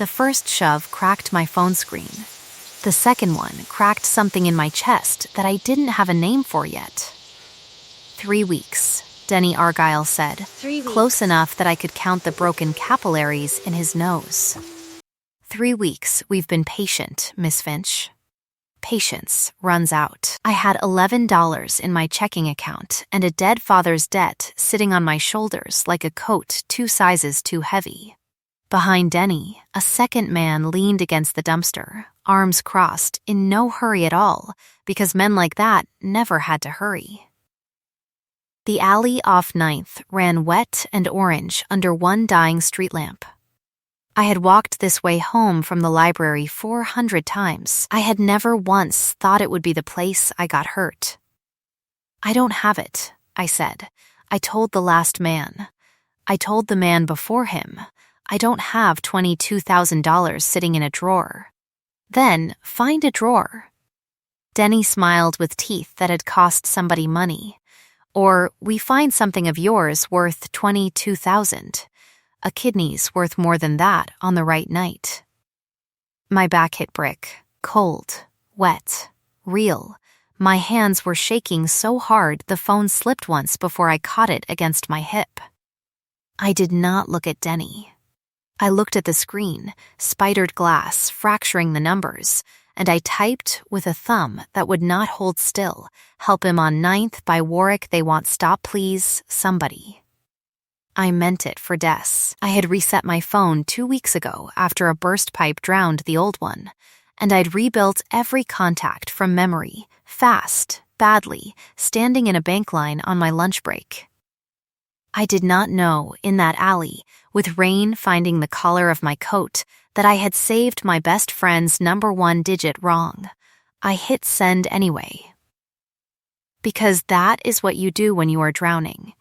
The first shove cracked my phone screen. The second one cracked something in my chest that I didn't have a name for yet. 3 weeks, Denny Argyle said, 3 weeks. Close enough that I could count the broken capillaries in his nose. 3 weeks we've been patient, Miss Finch. Patience runs out. I had $11 in my checking account and a dead father's debt sitting on my shoulders like a coat 2 sizes too heavy. Behind Denny, a second man leaned against the dumpster, arms crossed, in no hurry at all, because men like that never had to hurry. The alley off 9th ran wet and orange under one dying street lamp. I had walked this way home from the library 400 times. I had never once thought it would be the place I got hurt. I don't have it, I said. I told the last man. I told the man before him. I don't have $22,000 sitting in a drawer. Then find a drawer. Denny smiled with teeth that had cost somebody money. Or we find something of yours worth $22,000. A kidney's worth more than that on the right night. My back hit brick, cold, wet, real. My hands were shaking so hard the phone slipped once before I caught it against my hip. I did not look at Denny. I looked at the screen, spidered glass fracturing the numbers, and I typed with a thumb that would not hold still, Help him on 9th by Warwick, they want stop please, somebody. I meant it for Des. I had reset my phone 2 weeks ago after a burst pipe drowned the old one, and I'd rebuilt every contact from memory, fast, badly, standing in a bank line on my lunch break. I did not know, in that alley, with rain finding the collar of my coat, that I had saved my best friend's number 1 digit wrong. I hit send anyway. Because that is what you do when you are drowning.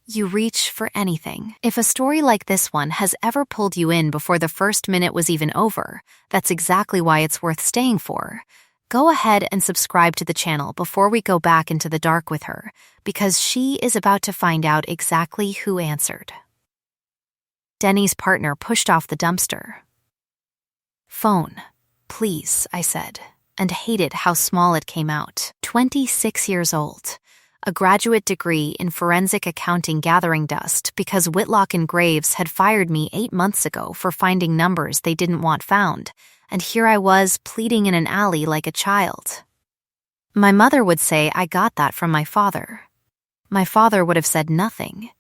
You reach for anything. If a story like this one has ever pulled you in before the first minute was even over, that's exactly why it's worth staying for. Go ahead and subscribe to the channel before we go back into the dark with her, because she is about to find out exactly who answered. Denny's partner pushed off the dumpster. Phone, please, I said, and hated how small it came out. 26 years old. A graduate degree in forensic accounting gathering dust because Whitlock and Graves had fired me 8 months ago for finding numbers they didn't want found, and here I was pleading in an alley like a child. My mother would say I got that from my father. My father would have said nothing,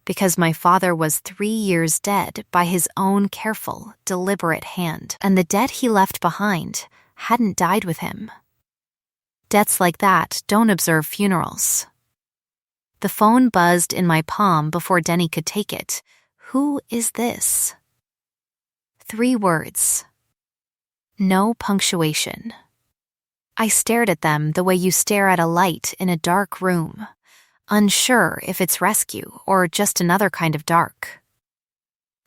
because my father was 3 years dead by his own careful, deliberate hand, and the debt he left behind hadn't died with him. Debts like that don't observe funerals. The phone buzzed in my palm before Denny could take it. Who is this? 3 words. No punctuation. I stared at them the way you stare at a light in a dark room, unsure if it's rescue or just another kind of dark.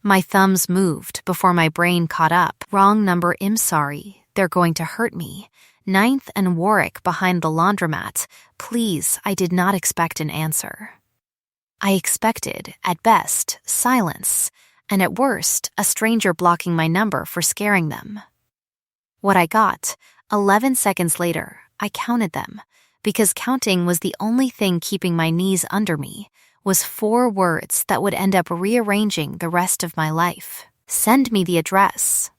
My thumbs moved before my brain caught up. Wrong number, I'm sorry. They're going to hurt me. 9th and Warwick behind the laundromat. Please, I did not expect an answer. I expected, at best, silence, and at worst, a stranger blocking my number for scaring them. What I got, 11 seconds later, I counted them, because counting was the only thing keeping my knees under me, was 4 words that would end up rearranging the rest of my life. Send me the address.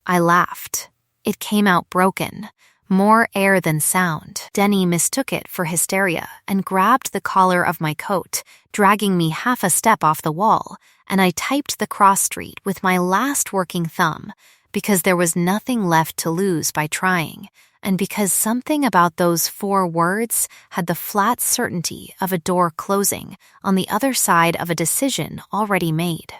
I laughed. It came out broken. More air than sound. Denny mistook it for hysteria and grabbed the collar of my coat, dragging me half a step off the wall, and I typed the cross street with my last working thumb, because there was nothing left to lose by trying, and because something about those 4 words had the flat certainty of a door closing on the other side of a decision already made.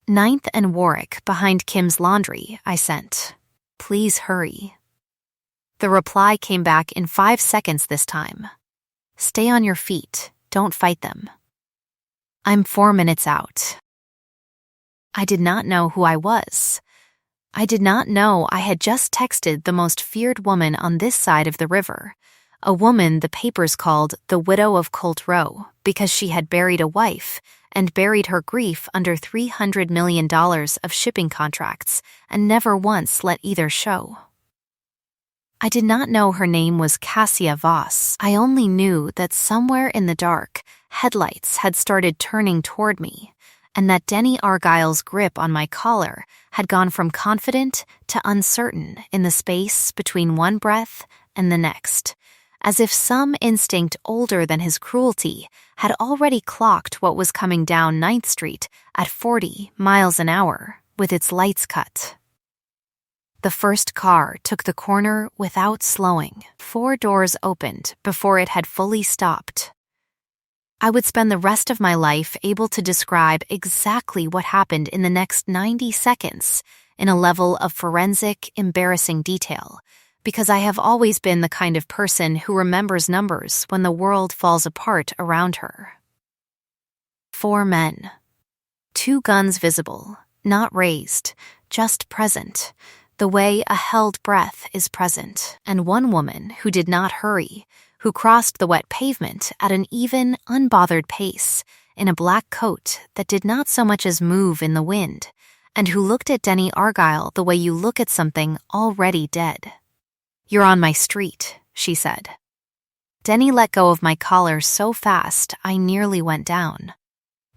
9th and Warwick behind Kim's laundry, I sent. Please hurry. The reply came back in 5 seconds this time. Stay on your feet. Don't fight them. I'm 4 minutes out. I did not know who I was. I did not know I had just texted the most feared woman on this side of the river, a woman the papers called the widow of Colt Row because she had buried a wife and buried her grief under $300 million of shipping contracts and never once let either show. I did not know her name was Cassia Voss. I only knew that somewhere in the dark, headlights had started turning toward me, and that Denny Argyle's grip on my collar had gone from confident to uncertain in the space between one breath and the next, as if some instinct older than his cruelty had already clocked what was coming down 9th Street at 40 miles an hour with its lights cut. The first car took the corner without slowing. 4 doors opened before it had fully stopped. I would spend the rest of my life able to describe exactly what happened in the next 90 seconds in a level of forensic, embarrassing detail, because I have always been the kind of person who remembers numbers when the world falls apart around her. 4 men. 2 guns visible, not raised, just present, the way a held breath is present, and 1 woman who did not hurry, who crossed the wet pavement at an even, unbothered pace, in a black coat that did not so much as move in the wind, and who looked at Denny Argyle the way you look at something already dead. "You're on my street," she said. Denny let go of my collar so fast I nearly went down.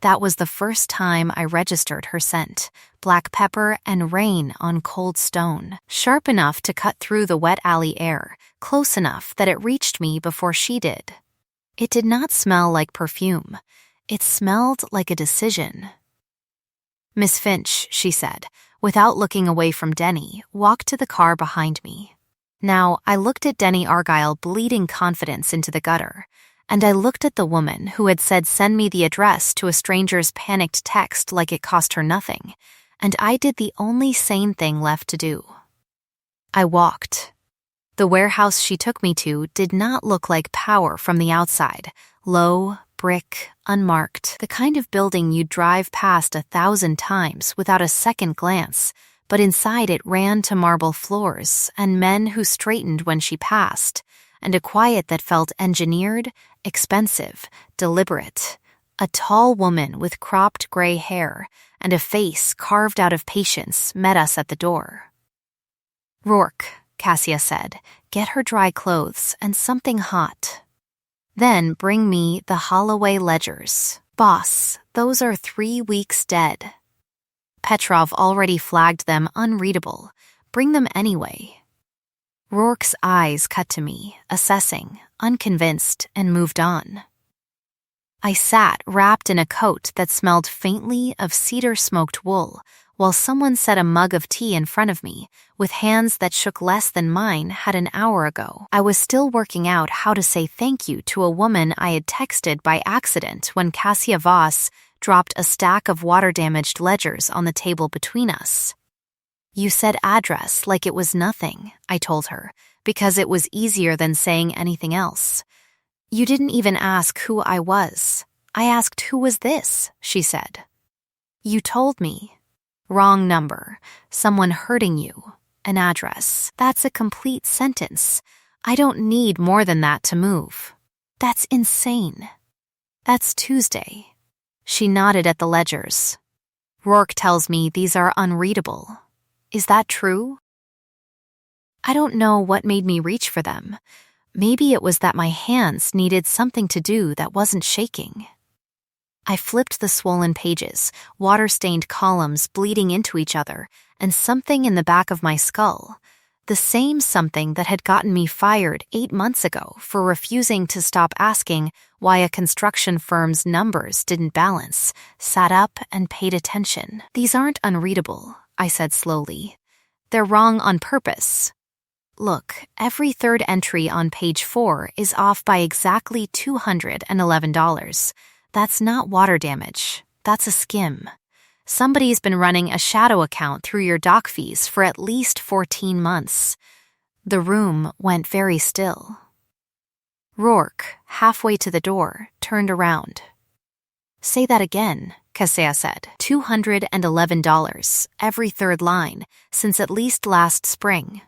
That was the first time I registered her scent, black pepper and rain on cold stone, sharp enough to cut through the wet alley air, close enough that it reached me before she did. It did not smell like perfume. It smelled like a decision. "Miss Finch," she said, without looking away from Denny, walked to the car behind me. Now, I looked at Denny Argyle bleeding confidence into the gutter, and I looked at the woman who had said send me the address to a stranger's panicked text like it cost her nothing, and I did the only sane thing left to do. I walked. The warehouse she took me to did not look like power from the outside, low, brick, unmarked, the kind of building you'd drive past 1,000 times without a second glance, but inside it ran to marble floors and men who straightened when she passed, and a quiet that felt engineered, expensive, deliberate. A tall woman with cropped gray hair and a face carved out of patience met us at the door. "Rourke," Cassia said, "get her dry clothes and something hot. Then bring me the Holloway ledgers. Boss, those are 3 weeks dead. Petrov already flagged them unreadable. Bring them anyway." Rourke's eyes cut to me, assessing, unconvinced, and moved on. I sat wrapped in a coat that smelled faintly of cedar-smoked wool, while someone set a mug of tea in front of me, with hands that shook less than mine had an hour ago. I was still working out how to say thank you to a woman I had texted by accident when Cassia Voss dropped a stack of water-damaged ledgers on the table between us. "You said address like it was nothing," I told her, because it was easier than saying anything else. "You didn't even ask who I was. I asked who was this," she said. "You told me. Wrong number, someone hurting you, an address. That's a complete sentence. I don't need more than that to move. That's insane. That's Tuesday." She nodded at the ledgers. "Rourke tells me these are unreadable. Is that true?" I don't know what made me reach for them. Maybe it was that my hands needed something to do that wasn't shaking. I flipped the swollen pages, water-stained columns bleeding into each other, and something in the back of my skull, the same something that had gotten me fired 8 months ago for refusing to stop asking why a construction firm's numbers didn't balance, sat up and paid attention. "These aren't unreadable," I said slowly. "They're wrong on purpose. Look, every third entry on page 4 is off by exactly $211. That's not water damage. That's a skim. Somebody's been running a shadow account through your doc fees for at least 14 months. The room went very still. Rourke, halfway to the door, turned around. "Say that again," Cassia said. $211, every third line, since at least last spring.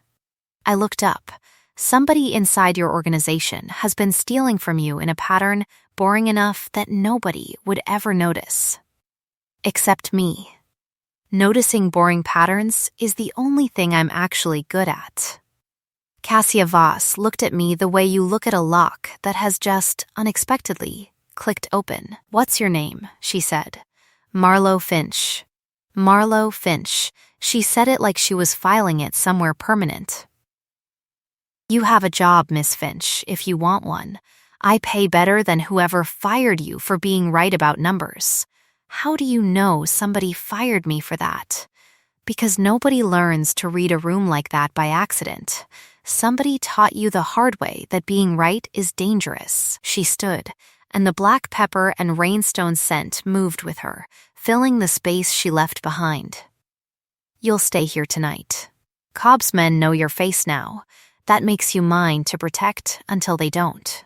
I looked up. Somebody inside your organization has been stealing from you in a pattern boring enough that nobody would ever notice. Except me. Noticing boring patterns is the only thing I'm actually good at. Cassia Voss looked at me the way you look at a lock that has just, unexpectedly, clicked open. "What's your name?" she said. "Marlowe Finch." Marlowe Finch. She said it like she was filing it somewhere permanent. "You have a job, Miss Finch, if you want one. I pay better than whoever fired you for being right about numbers." How do you know somebody fired me for that? Because nobody learns to read a room like that by accident. Somebody taught you the hard way that being right is dangerous. She stood, and the black pepper and rainstone scent moved with her, filling the space she left behind. "You'll stay here tonight. Cobb's men know your face now. That makes you mine to protect until they don't."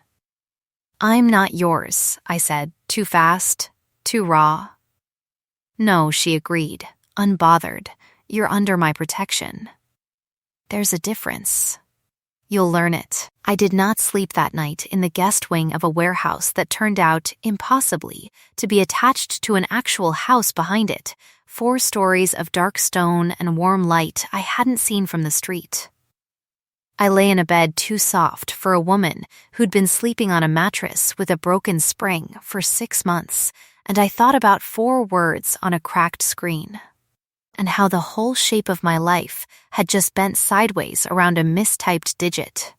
"I'm not yours," I said, too fast, too raw. "No," she agreed, unbothered. "You're under my protection." "There's a difference. You'll learn it." I did not sleep that night in the guest wing of a warehouse that turned out, impossibly, to be attached to an actual house behind it, 4 stories of dark stone and warm light I hadn't seen from the street. I lay in a bed too soft for a woman who'd been sleeping on a mattress with a broken spring for 6 months, and I thought about 4 words on a cracked screen, and how the whole shape of my life had just bent sideways around a mistyped digit.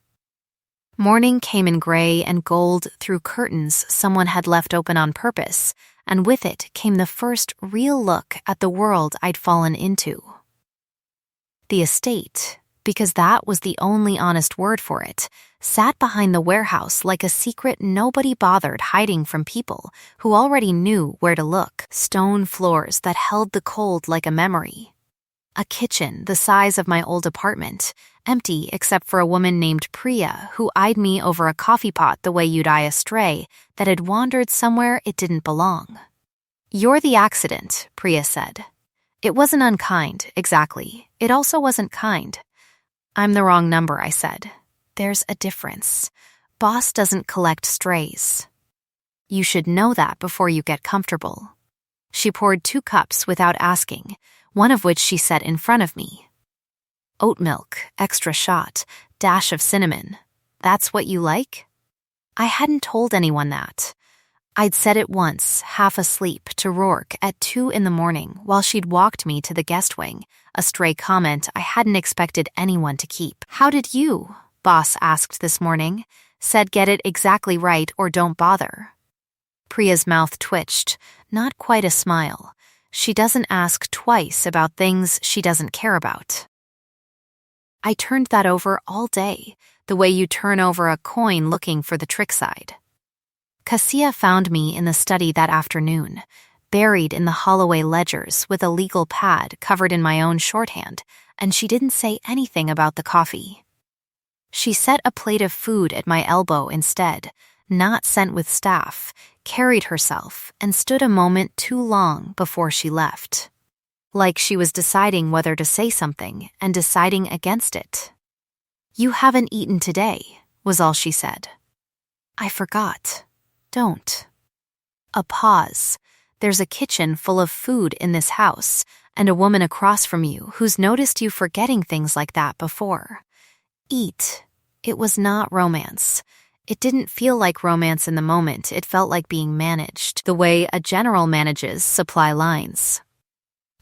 Morning came in gray and gold through curtains someone had left open on purpose, and with it came the first real look at the world I'd fallen into. The estate, because that was the only honest word for it, sat behind the warehouse like a secret nobody bothered hiding from people who already knew where to look. Stone floors that held the cold like a memory. A kitchen the size of my old apartment, empty except for a woman named Priya who eyed me over a coffee pot the way you'd eye a stray that had wandered somewhere it didn't belong. "You're the accident," Priya said. It wasn't unkind, exactly. It also wasn't kind. "I'm the wrong number," I said. "There's a difference. Boss doesn't collect strays. You should know that before you get comfortable." She poured 2 cups without asking, one of which she set in front of me. "Oat milk, extra shot, dash of cinnamon. That's what you like?" I hadn't told anyone that. I'd said it once, half asleep, to Rourke at 2 in the morning while she'd walked me to the guest wing, a stray comment I hadn't expected anyone to keep. "How did you?" Boss asked this morning. Said get it exactly right or don't bother. Priya's mouth twitched, not quite a smile. She doesn't ask twice about things she doesn't care about. I turned that over all day, the way you turn over a coin looking for the trick side. Cassia found me in the study that afternoon, buried in the Holloway ledgers with a legal pad covered in my own shorthand, and she didn't say anything about the coffee. She set a plate of food at my elbow instead, not sent with staff, carried herself, and stood a moment too long before she left. Like she was deciding whether to say something and deciding against it. "You haven't eaten today," was all she said. I forgot. Don't. A pause. There's a kitchen full of food in this house, and a woman across from you who's noticed you forgetting things like that before. Eat. It was not romance. It didn't feel like romance in the moment. It felt like being managed, the way a general manages supply lines.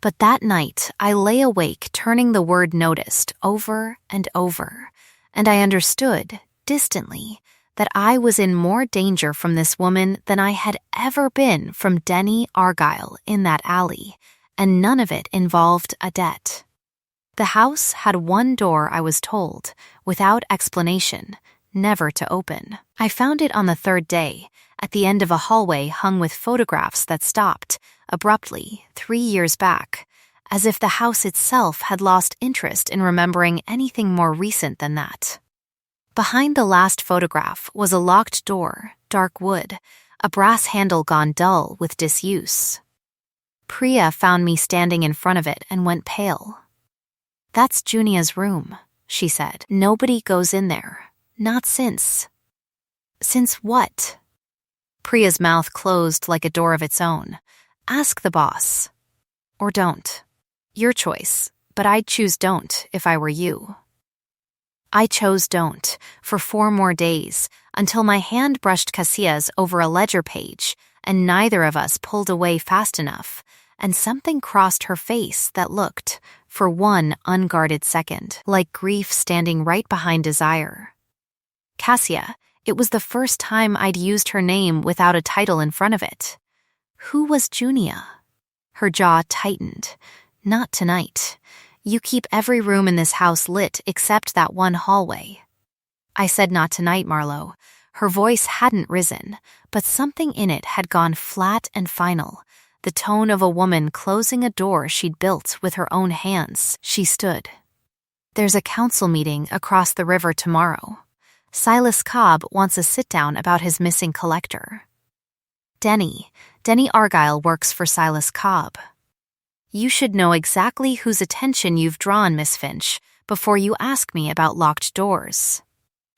But that night, I lay awake turning the word noticed over and over, and I understood, distantly, that I was in more danger from this woman than I had ever been from Denny Argyle in that alley, and none of it involved a debt. The house had one door, I was told, without explanation, never to open. I found it on the 3rd day, at the end of a hallway hung with photographs that stopped, abruptly, 3 years back, as if the house itself had lost interest in remembering anything more recent than that. Behind the last photograph was a locked door, dark wood, a brass handle gone dull with disuse. Priya found me standing in front of it and went pale. "That's Junia's room," she said. "Nobody goes in there. Not since." "Since what?" Priya's mouth closed like a door of its own. Ask the boss. Or don't. Your choice, but I'd choose don't if I were you. I chose don't for 4 more days until my hand brushed Casillas over a ledger page and neither of us pulled away fast enough, and something crossed her face that looked, for one unguarded second, like grief standing right behind desire. Cassia, it was the first time I'd used her name without a title in front of it. Who was Junia? Her jaw tightened. Not tonight. You keep every room in this house lit except that one hallway. I said not tonight, Marlo. Her voice hadn't risen, but something in it had gone flat and final, the tone of a woman closing a door she'd built with her own hands. She stood. There's a council meeting across the river tomorrow. Silas Cobb wants a sit-down about his missing collector. Denny Argyle works for Silas Cobb. You should know exactly whose attention you've drawn, Miss Finch, before you ask me about locked doors.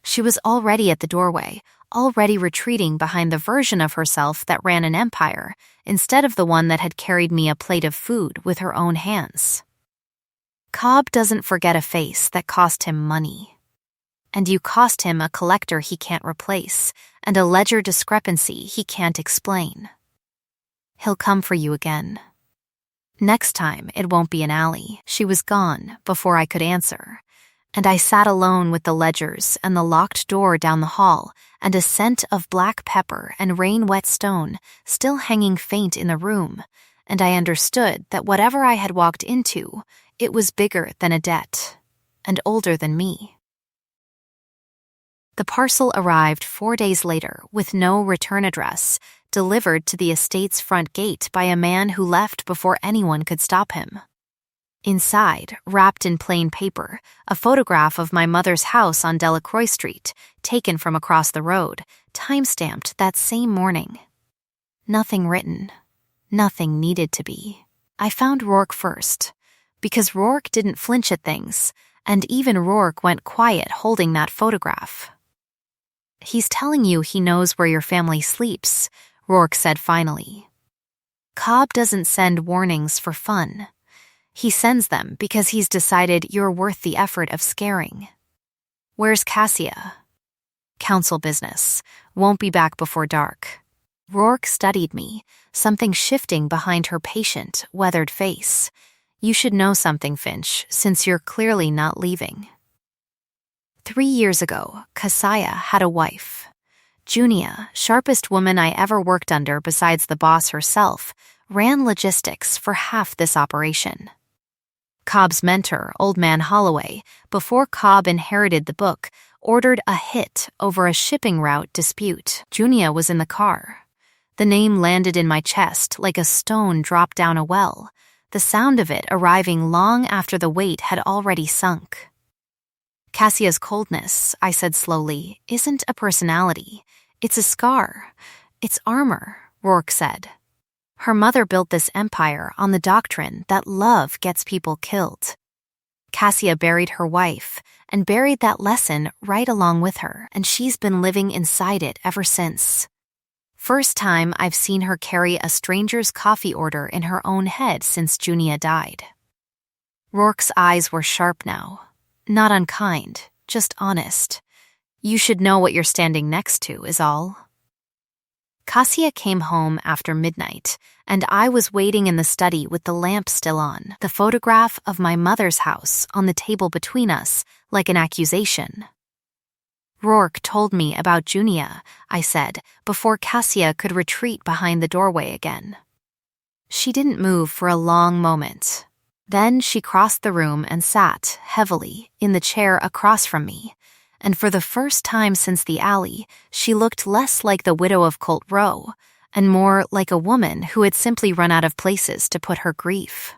She was already at the doorway, already retreating behind the version of herself that ran an empire, instead of the one that had carried me a plate of food with her own hands. Cobb doesn't forget a face that cost him money. And you cost him a collector he can't replace, and a ledger discrepancy he can't explain. He'll come for you again. Next time, it won't be an alley. She was gone before I could answer, and I sat alone with the ledgers and the locked door down the hall and a scent of black pepper and rain-wet stone still hanging faint in the room, and I understood that whatever I had walked into, it was bigger than a debt and older than me. The parcel arrived 4 days later with no return address, delivered to the estate's front gate by a man who left before anyone could stop him. Inside, wrapped in plain paper, a photograph of my mother's house on Delacroix Street, taken from across the road, time-stamped that same morning. Nothing written. Nothing needed to be. I found Rourke first, because Rourke didn't flinch at things, and even Rourke went quiet holding that photograph. He's telling you he knows where your family sleeps, Rourke said finally. Cobb doesn't send warnings for fun. He sends them because he's decided you're worth the effort of scaring. Where's Cassia? Council business. Won't be back before dark. Rourke studied me, something shifting behind her patient, weathered face. You should know something, Finch, since you're clearly not leaving. 3 years ago, Cassia had a wife. Junia, sharpest woman I ever worked under besides the boss herself, ran logistics for half this operation. Cobb's mentor, Old Man Holloway, before Cobb inherited the book, ordered a hit over a shipping route dispute. Junia was in the car. The name landed in my chest like a stone dropped down a well, the sound of it arriving long after the weight had already sunk. Cassia's coldness, I said slowly, isn't a personality. It's a scar. It's armor, Rourke said. Her mother built this empire on the doctrine that love gets people killed. Cassia buried her wife and buried that lesson right along with her, and she's been living inside it ever since. First time I've seen her carry a stranger's coffee order in her own head since Junia died. Rourke's eyes were sharp now. Not unkind, just honest. You should know what you're standing next to, is all. Cassia came home after midnight, and I was waiting in the study with the lamp still on, the photograph of my mother's house on the table between us, like an accusation. Rourke told me about Junia, I said, before Cassia could retreat behind the doorway again. She didn't move for a long moment. Then she crossed the room and sat, heavily, in the chair across from me, and for the first time since the alley, she looked less like the widow of Colt Row, and more like a woman who had simply run out of places to put her grief.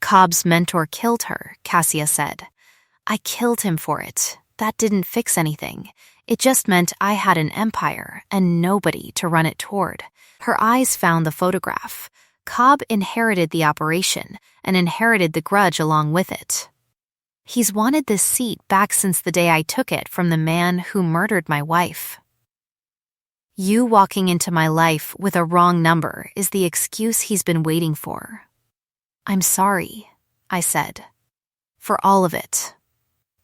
Cobb's mentor killed her, Cassia said. I killed him for it. That didn't fix anything. It just meant I had an empire and nobody to run it toward. Her eyes found the photograph. Cobb inherited the operation and inherited the grudge along with it. He's wanted this seat back since the day I took it from the man who murdered my wife. You walking into my life with a wrong number is the excuse he's been waiting for. I'm sorry, I said. For all of it.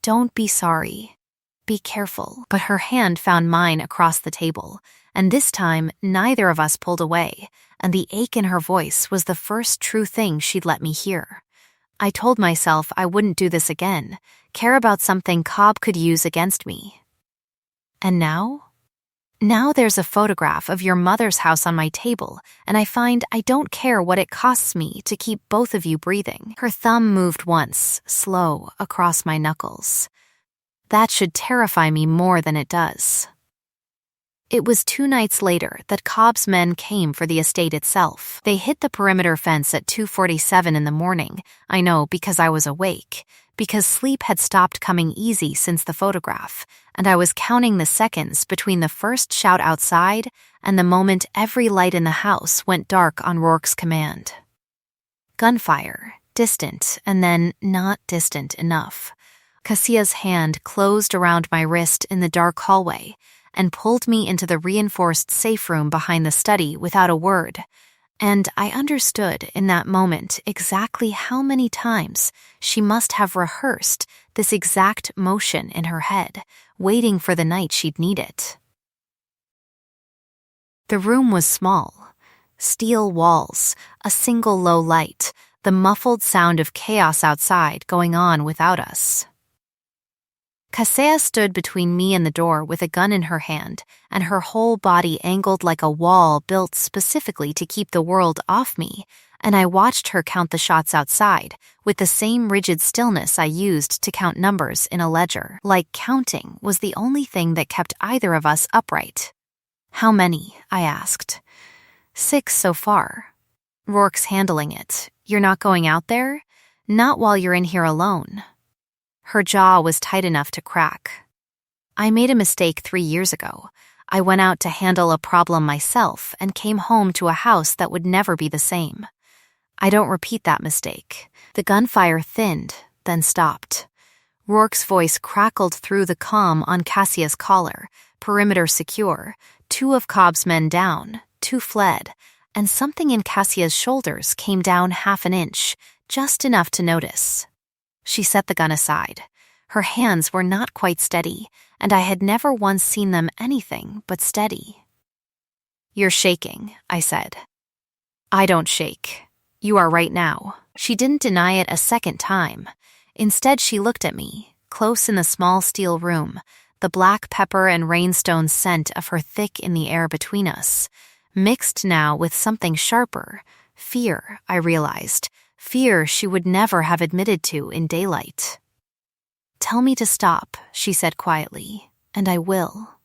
Don't be sorry. Be careful. But her hand found mine across the table, and this time neither of us pulled away, and the ache in her voice was the first true thing she'd let me hear. I told myself I wouldn't do this again, care about something Cobb could use against me. And now? Now there's a photograph of your mother's house on my table, and I find I don't care what it costs me to keep both of you breathing. Her thumb moved once, slow, across my knuckles. That should terrify me more than it does. It was 2 nights later that Cobb's men came for the estate itself. They hit the perimeter fence at 2:47 in the morning. I know because I was awake, because sleep had stopped coming easy since the photograph, and I was counting the seconds between the first shout outside and the moment every light in the house went dark on Rourke's command. Gunfire, distant, and then not distant enough. Cassia's hand closed around my wrist in the dark hallway and pulled me into the reinforced safe room behind the study without a word, and I understood in that moment exactly how many times she must have rehearsed this exact motion in her head, waiting for the night she'd need it. The room was small. Steel walls, a single low light, the muffled sound of chaos outside going on without us. Cassia stood between me and the door with a gun in her hand, and her whole body angled like a wall built specifically to keep the world off me, and I watched her count the shots outside with the same rigid stillness I used to count numbers in a ledger, like counting was the only thing that kept either of us upright. How many? I asked. 6 so far. Rourke's handling it. You're not going out there? Not while you're in here alone. Her jaw was tight enough to crack. I made a mistake 3 years ago. I went out to handle a problem myself and came home to a house that would never be the same. I don't repeat that mistake. The gunfire thinned, then stopped. Rourke's voice crackled through the calm on Cassia's collar, perimeter secure, 2 of Cobb's men down, 2 fled, and something in Cassia's shoulders came down half an inch, just enough to notice. She set the gun aside. Her hands were not quite steady, and I had never once seen them anything but steady. You're shaking, I said. I don't shake. You are right now. She didn't deny it a second time. Instead, she looked at me, close in the small steel room, the black pepper and rainstone scent of her thick in the air between us, mixed now with something sharper, fear, I realized. Fear she would never have admitted to in daylight. Tell me to stop, she said quietly, and I will.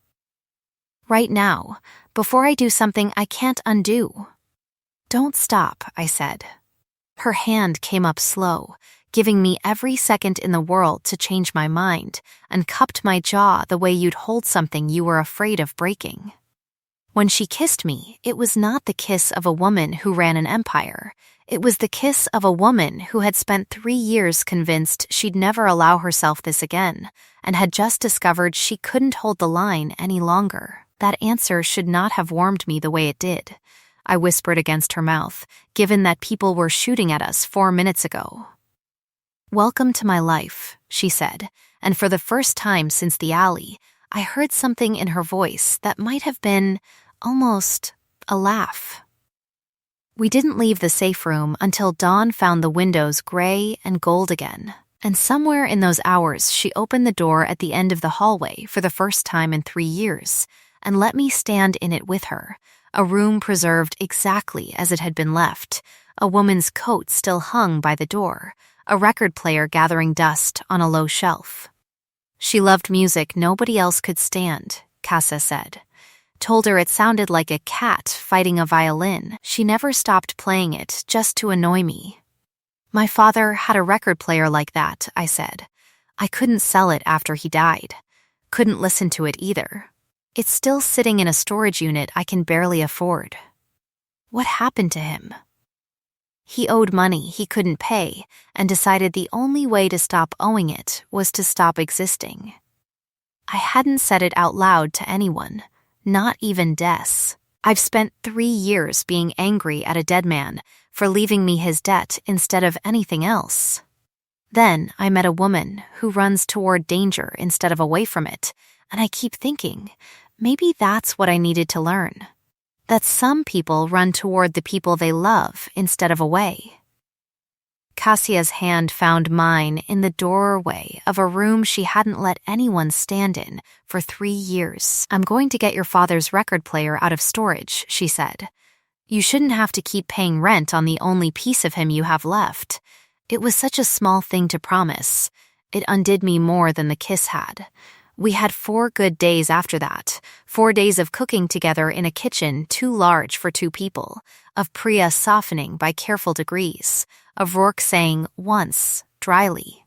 Right now, before I do something I can't undo. Don't stop, I said. Her hand came up slow, giving me every second in the world to change my mind, and cupped my jaw the way you'd hold something you were afraid of breaking. When she kissed me, it was not the kiss of a woman who ran an empire. It was the kiss of a woman who had spent 3 years convinced she'd never allow herself this again, and had just discovered she couldn't hold the line any longer. That answer should not have warmed me the way it did. I whispered against her mouth, given that people were shooting at us 4 minutes ago. Welcome to my life, she said, and for the first time since the alley, I heard something in her voice that might have been almost a laugh. We didn't leave the safe room until dawn found the windows gray and gold again, and somewhere in those hours she opened the door at the end of the hallway for the first time in 3 years, and let me stand in it with her, a room preserved exactly as it had been left, a woman's coat still hung by the door, a record player gathering dust on a low shelf. She loved music nobody else could stand, Casa said. Told her it sounded like a cat fighting a violin. She never stopped playing it just to annoy me. My father had a record player like that, I said. I couldn't sell it after he died. Couldn't listen to it either. It's still sitting in a storage unit I can barely afford. What happened to him? He owed money he couldn't pay and decided the only way to stop owing it was to stop existing. I hadn't said it out loud to anyone. Not even Des. I've spent 3 years being angry at a dead man for leaving me his debt instead of anything else. Then I met a woman who runs toward danger instead of away from it, and I keep thinking, maybe that's what I needed to learn. That some people run toward the people they love instead of away. Cassia's hand found mine in the doorway of a room she hadn't let anyone stand in for 3 years. "I'm going to get your father's record player out of storage," she said. "You shouldn't have to keep paying rent on the only piece of him you have left." It was such a small thing to promise. It undid me more than the kiss had. We had 4 good days after that, 4 days of cooking together in a kitchen too large for 2 people, of Priya softening by careful degrees, of Rourke saying once, dryly,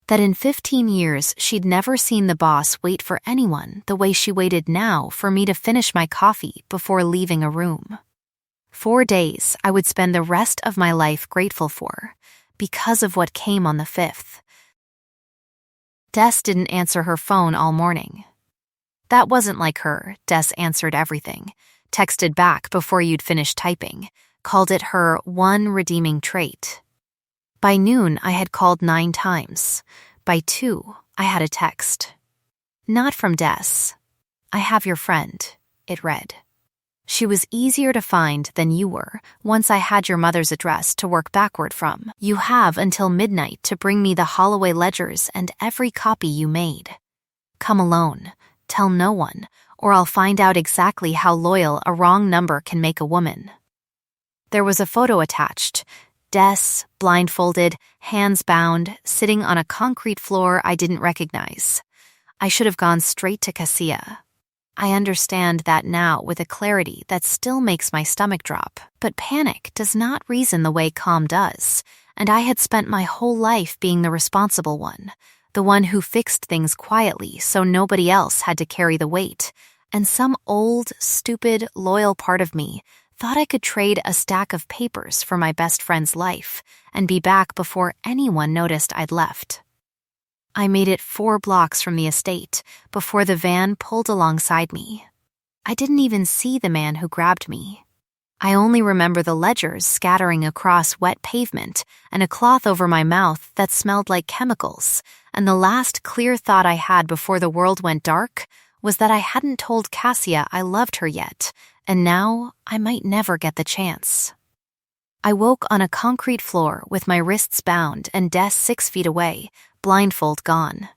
that in 15 years she'd never seen the boss wait for anyone the way she waited now for me to finish my coffee before leaving a room. 4 days I would spend the rest of my life grateful for, because of what came on the 5th. Des didn't answer her phone all morning. That wasn't like her. Des answered everything, texted back before you'd finished typing, called it her one redeeming trait. By noon, I had called 9 times. By 2, I had a text. Not from Des. "I have your friend," it read. "She was easier to find than you were once I had your mother's address to work backward from. You have until midnight to bring me the Holloway ledgers and every copy you made. Come alone. Tell no one, or I'll find out exactly how loyal a wrong number can make a woman." There was a photo attached. Des, blindfolded, hands bound, sitting on a concrete floor I didn't recognize. I should have gone straight to Cassia. I understand that now with a clarity that still makes my stomach drop, but panic does not reason the way calm does, and I had spent my whole life being the responsible one, the one who fixed things quietly so nobody else had to carry the weight, and some old, stupid, loyal part of me thought I could trade a stack of papers for my best friend's life and be back before anyone noticed I'd left. I made it 4 blocks from the estate before the van pulled alongside me. I didn't even see the man who grabbed me. I only remember the ledgers scattering across wet pavement and a cloth over my mouth that smelled like chemicals, and the last clear thought I had before the world went dark was that I hadn't told Cassia I loved her yet, and now I might never get the chance. I woke on a concrete floor with my wrists bound and Des 6 feet away, blindfold gone.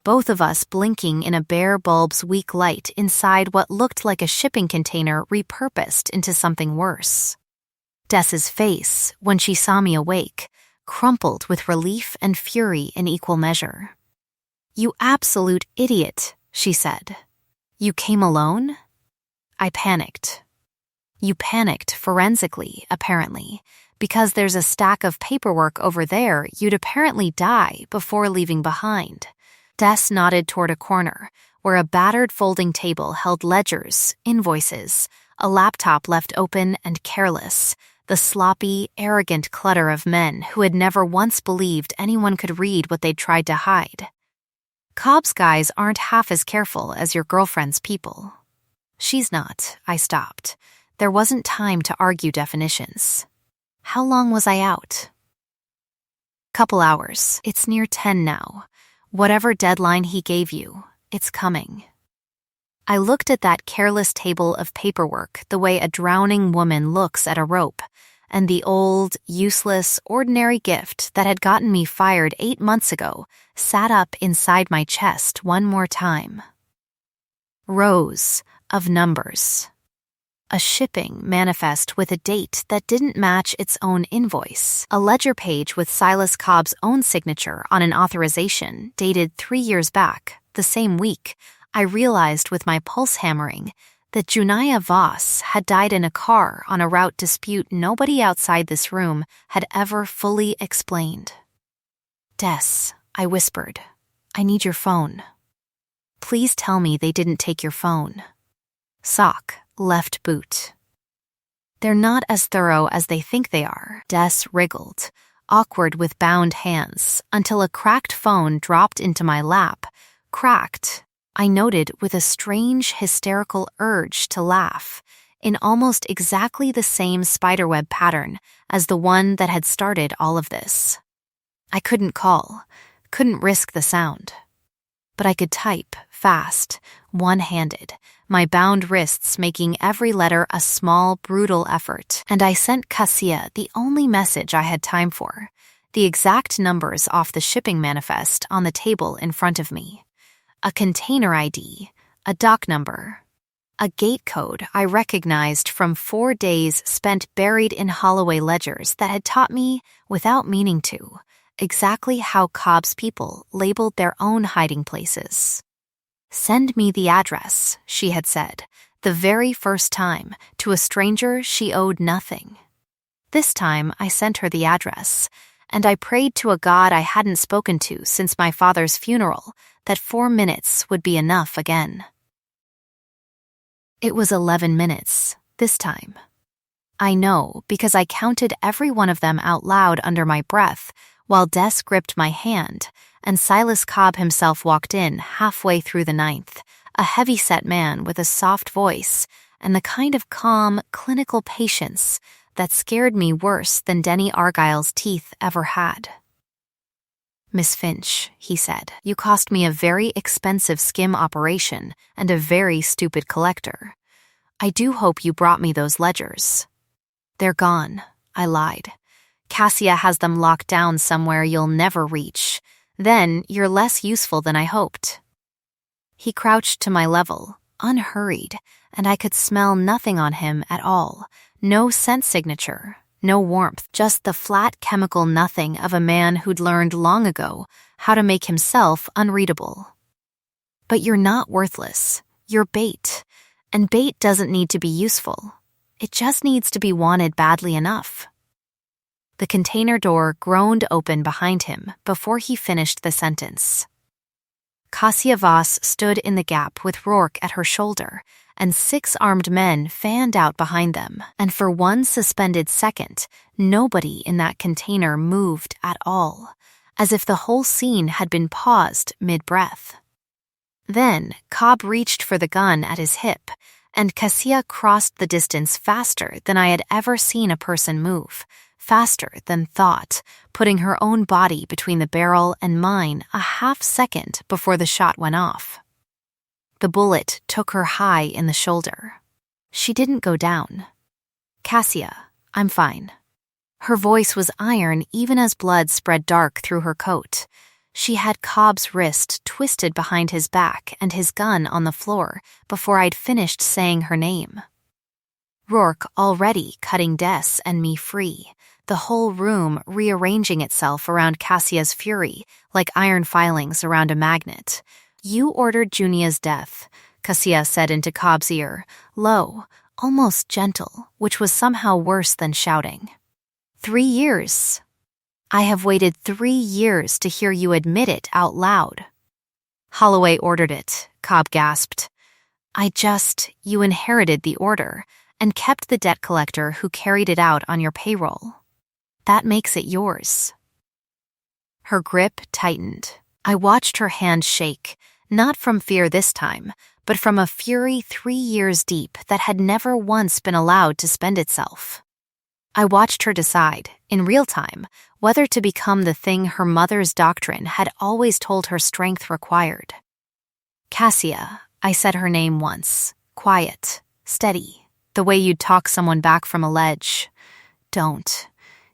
Both of us blinking in a bare bulb's weak light inside what looked like a shipping container repurposed into something worse. Des's face, when she saw me awake, crumpled with relief and fury in equal measure. "You absolute idiot," she said. "You came alone?" I panicked. You panicked forensically, apparently, because there's a stack of paperwork over there you'd apparently die before leaving behind. Des nodded toward a corner, where a battered folding table held ledgers, invoices, a laptop left open and careless, the sloppy, arrogant clutter of men who had never once believed anyone could read what they'd tried to hide. Cobb's guys aren't half as careful as your girlfriend's people. She's not, I stopped. There wasn't time to argue definitions. How long was I out? Couple hours. It's near 10 now. Whatever deadline he gave you, it's coming. I looked at that careless table of paperwork the way a drowning woman looks at a rope, and the old, useless, ordinary gift that had gotten me fired 8 months ago sat up inside my chest one more time. Rows of numbers. A shipping manifest with a date that didn't match its own invoice. A ledger page with Silas Cobb's own signature on an authorization dated 3 years back, the same week. I realized with my pulse hammering that Junaya Voss had died in a car on a route dispute nobody outside this room had ever fully explained. "Des," I whispered, "I need your phone. Please tell me they didn't take your phone." Sock, left boot. "They're not as thorough as they think they are," Des wriggled, awkward with bound hands, until a cracked phone dropped into my lap. Cracked, I noted with a strange, hysterical urge to laugh, in almost exactly the same spiderweb pattern as the one that had started all of this. I couldn't call, couldn't risk the sound. But I could type, fast, one-handed, my bound wrists making every letter a small, brutal effort, and I sent Cassia the only message I had time for, the exact numbers off the shipping manifest on the table in front of me. A container ID, a dock number, a gate code I recognized from 4 days spent buried in Holloway ledgers that had taught me, without meaning to, exactly how Cobb's people labeled their own hiding places. "Send me the address," she had said, the very first time, to a stranger she owed nothing. This time I sent her the address, and I prayed to a God I hadn't spoken to since my father's funeral that 4 minutes would be enough again. It was 11 minutes, this time. I know because I counted every one of them out loud under my breath while Des gripped my hand and Silas Cobb himself walked in halfway through the 9th, a heavy-set man with a soft voice and the kind of calm, clinical patience that scared me worse than Denny Argyle's teeth ever had. "Miss Finch," he said, "you cost me a very expensive skim operation and a very stupid collector. I do hope you brought me those ledgers." "They're gone," I lied. "Cassia has them locked down somewhere you'll never reach. Then you're less useful than I hoped." He crouched to my level, unhurried, and I could smell nothing on him at all. No scent signature, no warmth, just the flat chemical nothing of a man who'd learned long ago how to make himself unreadable. "But you're not worthless. You're bait. And bait doesn't need to be useful. It just needs to be wanted badly enough." The container door groaned open behind him before he finished the sentence. Cassia Voss stood in the gap with Rourke at her shoulder, and 6 armed men fanned out behind them, and for one suspended second, nobody in that container moved at all, as if the whole scene had been paused mid-breath. Then Cobb reached for the gun at his hip, and Cassia crossed the distance faster than I had ever seen a person move, faster than thought, putting her own body between the barrel and mine a half-second before the shot went off. The bullet took her high in the shoulder. She didn't go down. "Cassia, I'm fine." Her voice was iron even as blood spread dark through her coat. She had Cobb's wrist twisted behind his back and his gun on the floor before I'd finished saying her name. Rourke already cutting Des and me free, the whole room rearranging itself around Cassia's fury like iron filings around a magnet. "You ordered Junia's death," Cassia said into Cobb's ear, low, almost gentle, which was somehow worse than shouting. 3 years. I have waited 3 years to hear you admit it out loud." "Holloway ordered it," Cobb gasped. You inherited the order and kept the debt collector who carried it out on your payroll. That makes it yours." Her grip tightened. I watched her hand shake, not from fear this time, but from a fury 3 years deep that had never once been allowed to spend itself. I watched her decide, in real time, whether to become the thing her mother's doctrine had always told her strength required. "Cassia," I said her name once, quiet, steady, the way you'd talk someone back from a ledge. "Don't.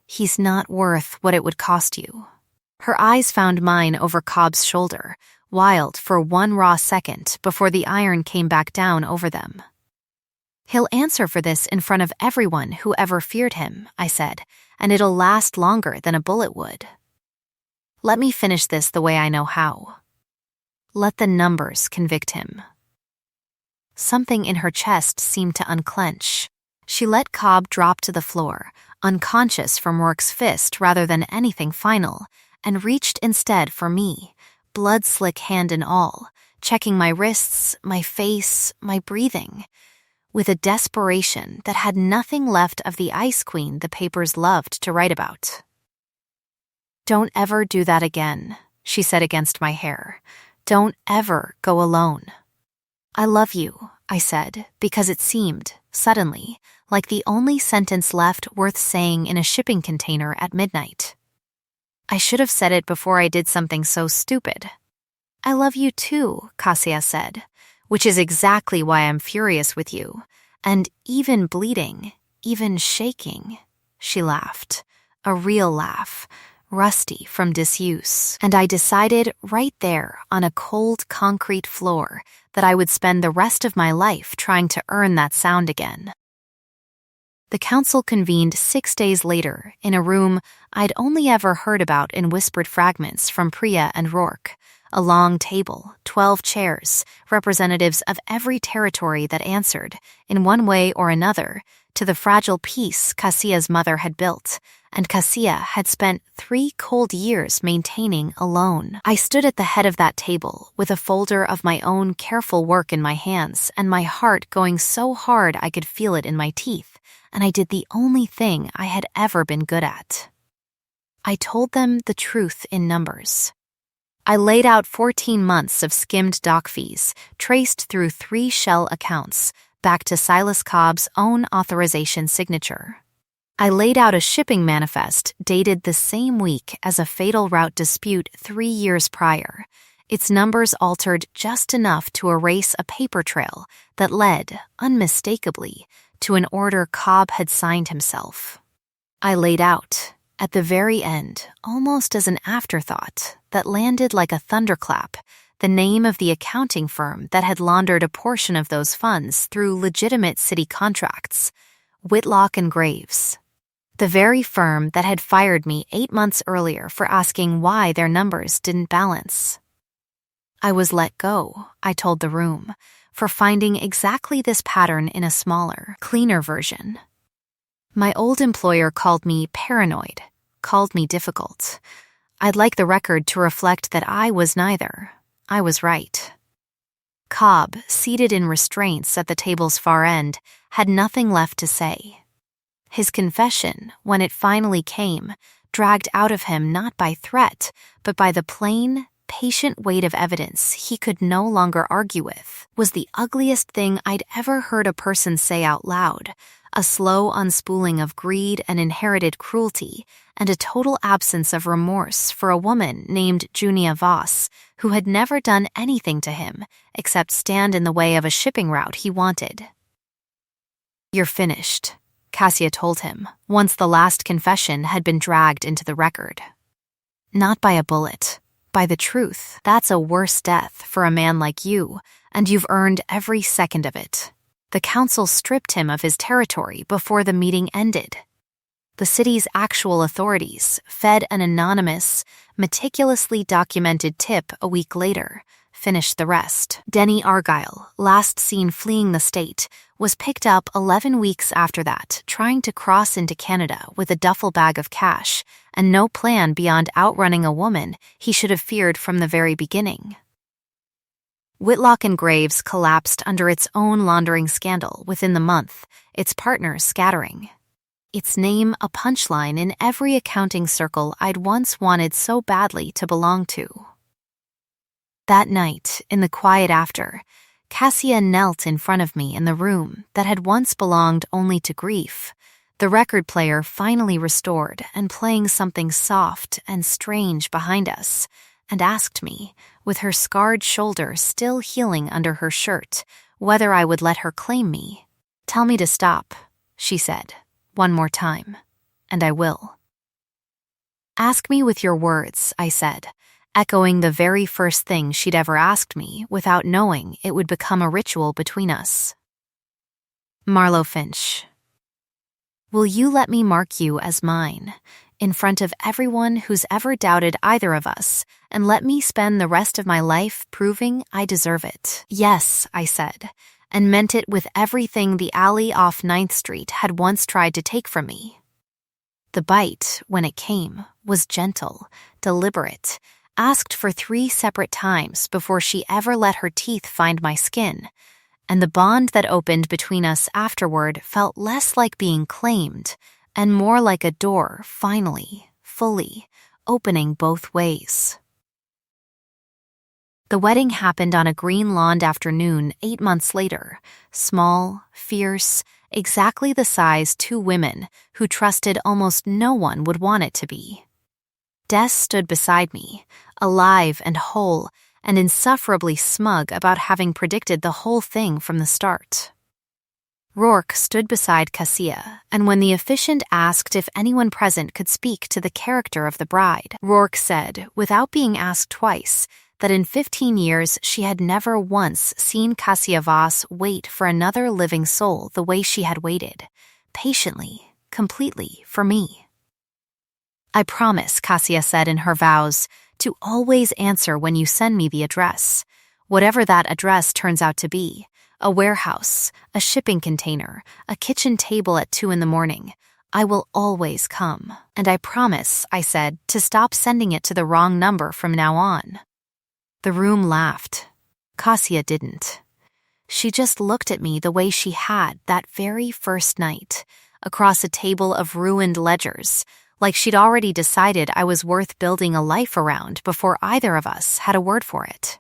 He's not worth what it would cost you." Her eyes found mine over Cobb's shoulder, wild for one raw second before the iron came back down over them. "He'll answer for this in front of everyone who ever feared him," I said, "and it'll last longer than a bullet would. Let me finish this the way I know how. Let the numbers convict him." Something in her chest seemed to unclench. She let Cobb drop to the floor, unconscious from Rourke's fist rather than anything final, and reached instead for me, blood-slick hand and all, checking my wrists, my face, my breathing, with a desperation that had nothing left of the Ice Queen the papers loved to write about. "Don't ever do that again," she said against my hair. Don't ever go alone. I love you, I said, because it seemed, suddenly, like the only sentence left worth saying in a shipping container at midnight. I should have said it before I did something so stupid. I love you too, Cassia said, which is exactly why I'm furious with you. And even bleeding, even shaking. She laughed, a real laugh, rusty from disuse. And I decided right there on a cold concrete floor that I would spend the rest of my life trying to earn that sound again. The council convened 6 days later in a room I'd only ever heard about in whispered fragments from Priya and Rourke. A long table, 12 chairs, representatives of every territory that answered, in one way or another, to the fragile peace Cassia's mother had built, and Cassia had spent 3 cold years maintaining alone. I stood at the head of that table with a folder of my own careful work in my hands and my heart going so hard I could feel it in my teeth, and I did the only thing I had ever been good at. I told them the truth in numbers. I laid out 14 months of skimmed doc fees, traced through 3 shell accounts, back to Silas Cobb's own authorization signature. I laid out a shipping manifest dated the same week as a fatal route dispute 3 years prior, its numbers altered just enough to erase a paper trail that led, unmistakably, to an order Cobb had signed himself. I laid out, at the very end, almost as an afterthought that landed like a thunderclap, the name of the accounting firm that had laundered a portion of those funds through legitimate city contracts, Whitlock and Graves. The very firm that had fired me 8 months earlier for asking why their numbers didn't balance. I was let go, I told the room, for finding exactly this pattern in a smaller, cleaner version. My old employer called me paranoid, called me difficult. I'd like the record to reflect that I was neither. I was right. Cobb, seated in restraints at the table's far end, had nothing left to say. His confession, when it finally came, dragged out of him not by threat, but by the plain, patient weight of evidence he could no longer argue with, was the ugliest thing I'd ever heard a person say out loud, a slow unspooling of greed and inherited cruelty, and a total absence of remorse for a woman named Junia Voss, who had never done anything to him except stand in the way of a shipping route he wanted. "You're finished," Cassia told him, once the last confession had been dragged into the record. "Not by a bullet, by the truth. That's a worse death for a man like you, and you've earned every second of it." The council stripped him of his territory before the meeting ended. The city's actual authorities fed an anonymous, meticulously documented tip a week later, finished the rest. Denny Argyle, last seen fleeing the state, was picked up 11 weeks after that, trying to cross into Canada with a duffel bag of cash and no plan beyond outrunning a woman he should have feared from the very beginning. Whitlock and Graves collapsed under its own laundering scandal within the month, its partners scattering. Its name a punchline in every accounting circle I'd once wanted so badly to belong to. That night, in the quiet after, Cassia knelt in front of me in the room that had once belonged only to grief, the record player finally restored and playing something soft and strange behind us, and asked me, with her scarred shoulder still healing under her shirt, whether I would let her claim me. "Tell me to stop," she said, "one more time, and I will." "Ask me with your words," I said, echoing the very first thing she'd ever asked me without knowing it would become a ritual between us. Marlowe Finch. "Will you let me mark you as mine, in front of everyone who's ever doubted either of us, and let me spend the rest of my life proving I deserve it?" "Yes," I said, and meant it with everything the alley off 9th Street had once tried to take from me. The bite, when it came, was gentle, deliberate, asked for 3 separate times before she ever let her teeth find my skin, and the bond that opened between us afterward felt less like being claimed and more like a door finally, fully, opening both ways. The wedding happened on a green-lawned afternoon 8 months later. Small, fierce, exactly the size two women who trusted almost no one would want it to be. Des stood beside me, alive and whole, and insufferably smug about having predicted the whole thing from the start. Rourke stood beside Cassia, and when the officiant asked if anyone present could speak to the character of the bride, Rourke said, without being asked twice, that in 15 years she had never once seen Cassia Voss wait for another living soul the way she had waited, patiently, completely, for me. "I promise," Cassia said in her vows, "to always answer when you send me the address, whatever that address turns out to be. A warehouse, a shipping container, a kitchen table at 2 a.m. I will always come. And I promise," I said, "to stop sending it to the wrong number from now on." The room laughed. Cassia didn't. She just looked at me the way she had that very first night, across a table of ruined ledgers, like she'd already decided I was worth building a life around before either of us had a word for it.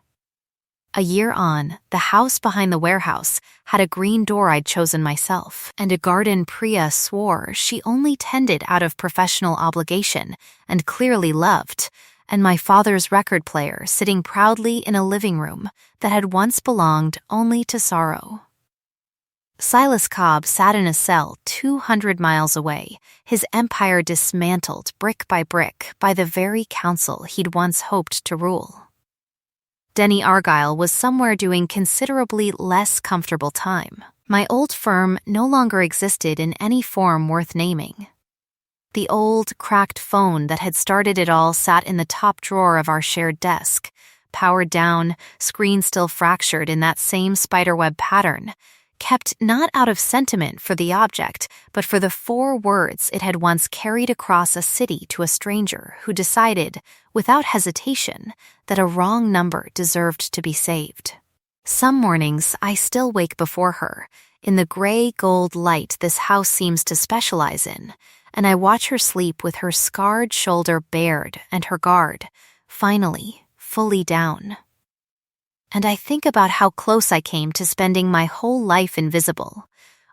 A year on, the house behind the warehouse had a green door I'd chosen myself, and a garden Priya swore she only tended out of professional obligation and clearly loved, and my father's record player sitting proudly in a living room that had once belonged only to sorrow. Silas Cobb sat in a cell 200 miles away, his empire dismantled brick by brick by the very council he'd once hoped to rule. Denny Argyle was somewhere doing considerably less comfortable time. My old firm no longer existed in any form worth naming. The old, cracked phone that had started it all sat in the top drawer of our shared desk, powered down, screen still fractured in that same spiderweb pattern, kept not out of sentiment for the object, but for the 4 words it had once carried across a city to a stranger who decided, without hesitation, that a wrong number deserved to be saved. Some mornings I still wake before her, in the gray-gold light this house seems to specialize in, and I watch her sleep with her scarred shoulder bared and her guard, finally, fully down. And I think about how close I came to spending my whole life invisible,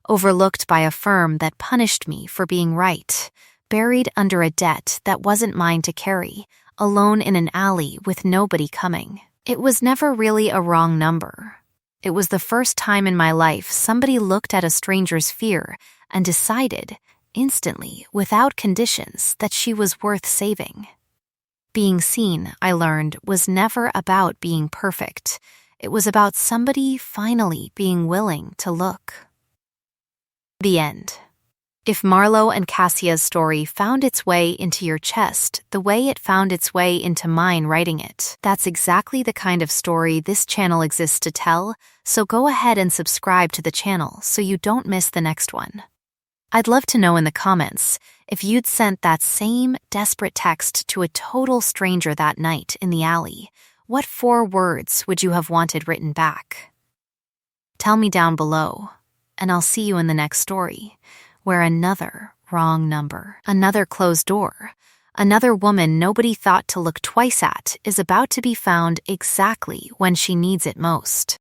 overlooked by a firm that punished me for being right, buried under a debt that wasn't mine to carry, alone in an alley with nobody coming. It was never really a wrong number. It was the first time in my life somebody looked at a stranger's fear and decided, instantly, without conditions, that she was worth saving. Being seen, I learned, was never about being perfect. It was about somebody finally being willing to look. The end. If Marlowe and Cassia's story found its way into your chest the way it found its way into mine writing it, that's exactly the kind of story this channel exists to tell, so go ahead and subscribe to the channel so you don't miss the next one. I'd love to know in the comments if you'd sent that same desperate text to a total stranger that night in the alley. What 4 words would you have wanted written back? Tell me down below, and I'll see you in the next story, where another wrong number, another closed door, another woman nobody thought to look twice at is about to be found exactly when she needs it most.